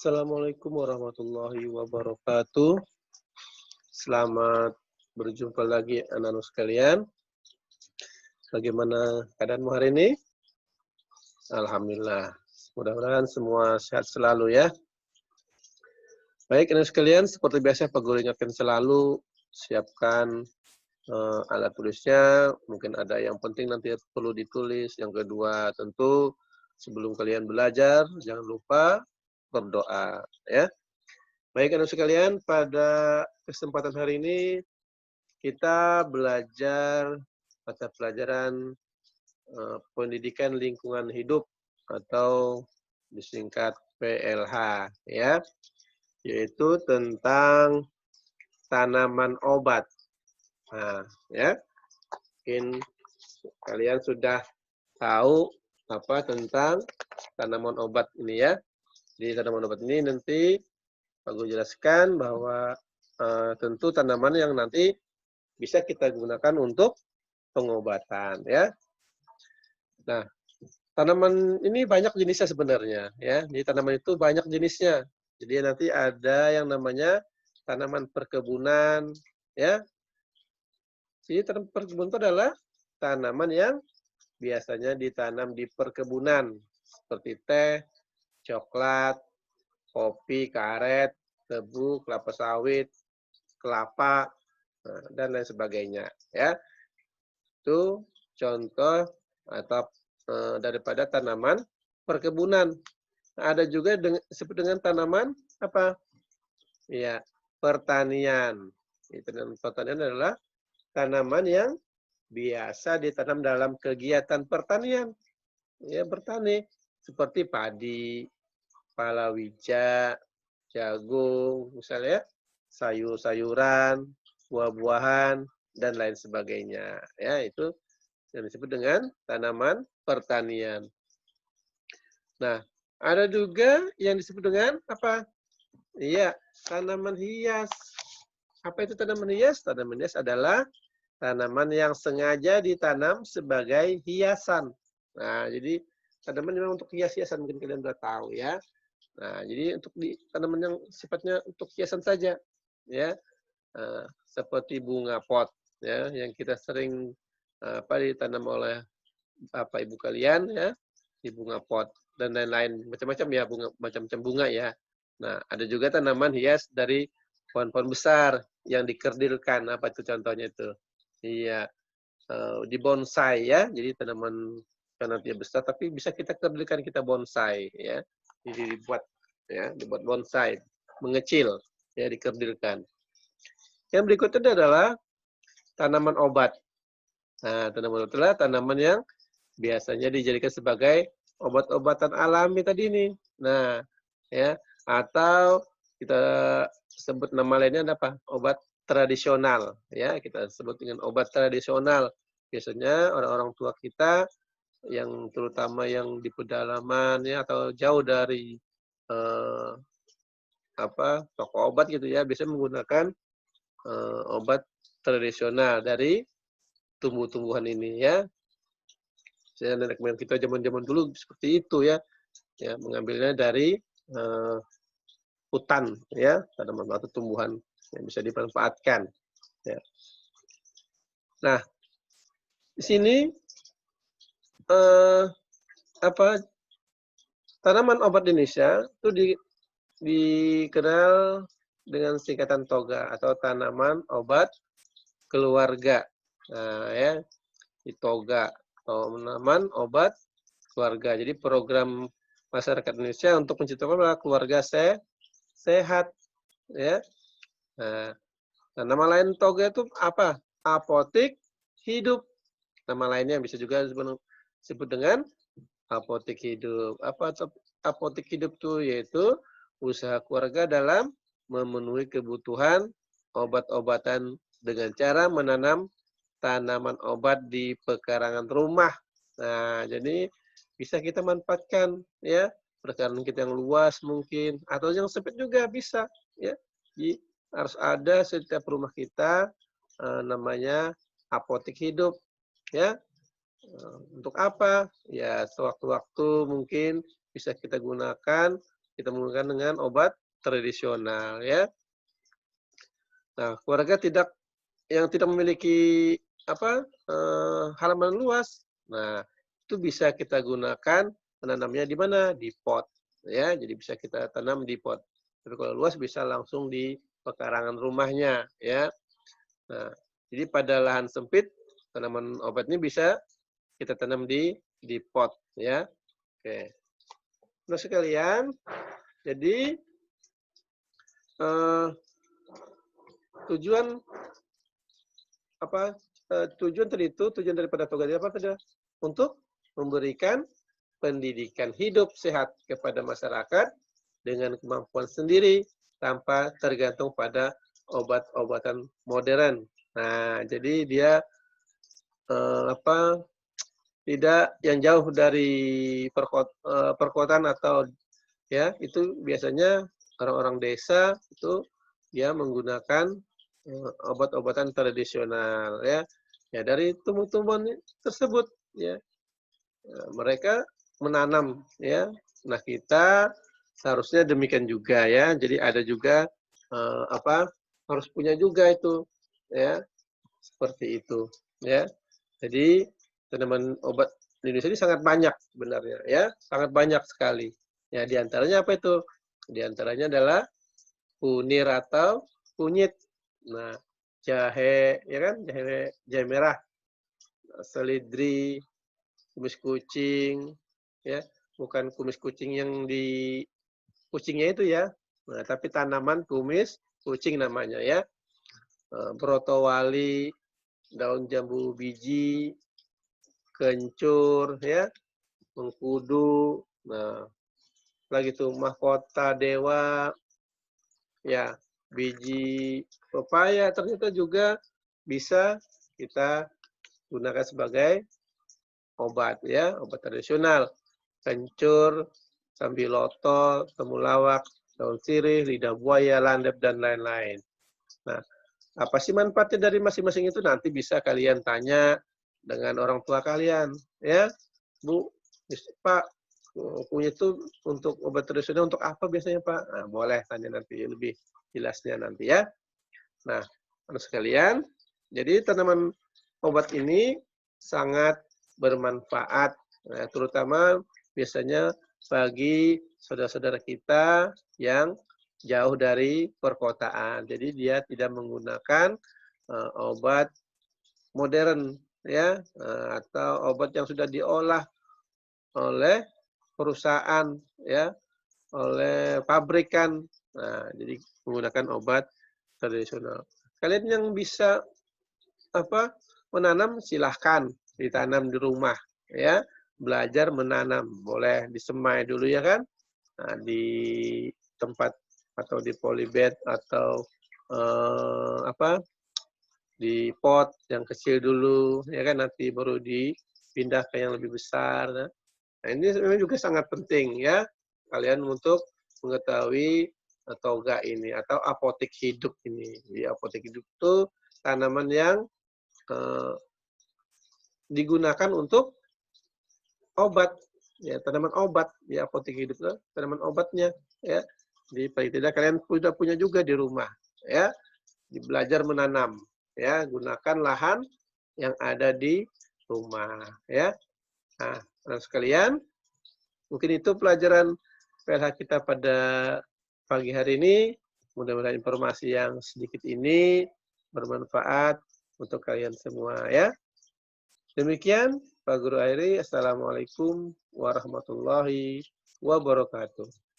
Assalamualaikum warahmatullahi wabarakatuh. Selamat berjumpa lagi anak-anak sekalian. Bagaimana keadaanmu hari ini? Alhamdulillah. Mudah-mudahan semua sehat selalu ya. Baik anak sekalian, seperti biasa Pak Guru ingatkan selalu siapkan alat tulisnya. Mungkin ada yang penting nanti perlu ditulis. Yang kedua tentu sebelum kalian belajar jangan lupa berdoa ya. Baik anak sekalian, pada kesempatan hari ini kita belajar mata pelajaran pendidikan lingkungan hidup atau disingkat PLH ya, yaitu tentang tanaman obat. Nah, ya. Mungkin kalian sudah tahu apa tentang tanaman obat ini ya. Di tanaman obat ini nanti Pak Guru jelaskan bahwa tentu tanaman yang nanti bisa kita gunakan untuk pengobatan ya. Nah, tanaman ini banyak jenisnya sebenarnya ya. Di tanaman itu banyak jenisnya. Jadi nanti ada yang namanya tanaman perkebunan ya. Jadi tanaman perkebunan itu adalah tanaman yang biasanya ditanam di perkebunan seperti teh, coklat, kopi, karet, tebu, kelapa sawit, kelapa, dan lain sebagainya ya. Itu contoh atau daripada tanaman perkebunan. Ada juga disebut dengan tanaman apa? Ya, pertanian. Tanaman pertanian adalah tanaman yang biasa ditanam dalam kegiatan pertanian. Ya, bertani seperti padi, palawija, jagung, misalnya sayur-sayuran, buah-buahan, dan lain sebagainya. Ya, itu yang disebut dengan tanaman pertanian. Nah, ada juga yang disebut dengan apa? Iya, tanaman hias. Apa itu tanaman hias? Tanaman hias adalah tanaman yang sengaja ditanam sebagai hiasan. Nah, jadi tanaman memang untuk hias-hiasan, mungkin kalian sudah tahu ya. Nah, jadi untuk tanaman yang sifatnya untuk hiasan saja, ya, seperti bunga pot, ya, yang kita sering ditanam oleh bapak ibu kalian, ya, di bunga pot dan lain-lain, macam-macam ya, bunga macam-macam bunga ya. Nah, ada juga tanaman hias dari pohon-pohon besar yang dikerdilkan, apa itu contohnya itu? Iya, di bonsai ya, jadi tanaman karena dia besar tapi bisa kita kerdilkan, kita bonsai ya. Jadi dibuat bonsai, mengecil ya, dikerdilkan. Yang berikutnya adalah tanaman obat. Nah, tanaman obat adalah tanaman yang biasanya dijadikan sebagai obat-obatan alami tadi ini. Nah, ya, atau kita sebut nama lainnya apa? Obat tradisional ya, kita sebut dengan obat tradisional. Biasanya orang-orang tua kita yang terutama yang di pedalaman ya atau jauh dari eh, toko obat gitu ya, biasanya menggunakan obat tradisional dari tumbuh-tumbuhan ini ya. Saya nenek moyang kita zaman-zaman dulu seperti itu ya. Ya, mengambilnya dari hutan ya, tanaman atau tumbuhan yang bisa dimanfaatkan ya. Nah, di sini eh, tanaman obat Indonesia itu dikenal dengan singkatan TOGA atau tanaman obat keluarga. Nah, ya, di TOGA atau tanaman obat keluarga. Jadi program masyarakat Indonesia untuk menciptakan keluarga sehat ya. Nah, nama lain TOGA itu apa? Apotik hidup. Nama lainnya bisa juga disebut dengan apotik hidup. Apa apotik hidup itu? Yaitu usaha keluarga dalam memenuhi kebutuhan obat-obatan dengan cara menanam tanaman obat di pekarangan rumah. Nah, jadi bisa kita manfaatkan ya, pekarangan kita yang luas mungkin atau yang sempit juga bisa ya. Jadi harus ada setiap rumah kita namanya apotik hidup ya. Untuk apa? Ya, sewaktu-waktu mungkin bisa kita gunakan kita menggunakan dengan obat tradisional ya. Nah, keluarga yang tidak memiliki halaman luas. Nah, itu bisa kita gunakan menanamnya di mana? Di pot ya. Jadi bisa kita tanam di pot. Tapi kalau luas bisa langsung di pekarangan rumahnya ya. Nah, jadi pada lahan sempit tanaman obat ini bisa kita tanam di pot ya. Oke. Nah sekalian, jadi tujuan tujuan daripada program ini apa saja? Untuk memberikan pendidikan hidup sehat kepada masyarakat dengan kemampuan sendiri tanpa tergantung pada obat-obatan modern. Nah, jadi dia tidak yang jauh dari perkotaan atau ya itu biasanya orang-orang desa itu dia menggunakan obat-obatan tradisional ya dari tumbuh-tumbuhan tersebut ya. Mereka menanam ya. Nah, kita seharusnya demikian juga ya. Jadi ada juga harus punya juga itu ya. Seperti itu ya. Jadi tanaman obat di Indonesia ini sangat banyak sebenarnya ya, sangat banyak sekali. Ya, di antaranya apa itu? Di antaranya adalah kunir atau kunyit. Nah, jahe ya kan, jahe merah, selidri, kumis kucing ya, bukan kumis kucing yang di kucingnya itu ya. Nah, tapi tanaman kumis kucing namanya ya. Brotowali, daun jambu biji, kencur ya, mengkudu. Nah, lagi tuh mahkota dewa ya, biji pepaya ternyata juga bisa kita gunakan sebagai obat ya, obat tradisional. Kencur, sambiloto, temulawak, daun sirih, lidah buaya, landep dan lain-lain. Nah, apa sih manfaatnya dari masing-masing itu? Nanti bisa kalian tanya dengan orang tua kalian ya. Bu, Pak, kunyit itu untuk obat tradisional untuk apa biasanya Pak? Nah, boleh tanya nanti lebih jelasnya nanti ya. Nah, teman sekalian, jadi tanaman obat ini sangat bermanfaat, terutama biasanya bagi saudara-saudara kita yang jauh dari perkotaan. Jadi dia tidak menggunakan obat modern ya, atau obat yang sudah diolah oleh perusahaan ya, oleh pabrikan. Nah, jadi menggunakan obat tradisional. Kalian yang bisa menanam silahkan ditanam di rumah ya, belajar menanam boleh disemai dulu ya kan, nah, di tempat atau di polybag atau di pot yang kecil dulu ya kan, nanti baru dipindah ke yang lebih besar. Nah, ini memang juga sangat penting ya kalian untuk mengetahui toga ini atau apotek hidup ini. Di apotek hidup itu tanaman yang digunakan untuk obat ya, tanaman obat di apotek hidup itu tanaman obatnya ya. Jadi paling tidak kalian sudah punya juga di rumah ya. Belajar menanam ya, gunakan lahan yang ada di rumah ya. Nah, teman sekalian, mungkin itu pelajaran PLH kita pada pagi hari ini. Mudah-mudahan informasi yang sedikit ini bermanfaat untuk kalian semua ya. Demikian Pak Guru Airi. Assalamualaikum warahmatullahi wabarakatuh.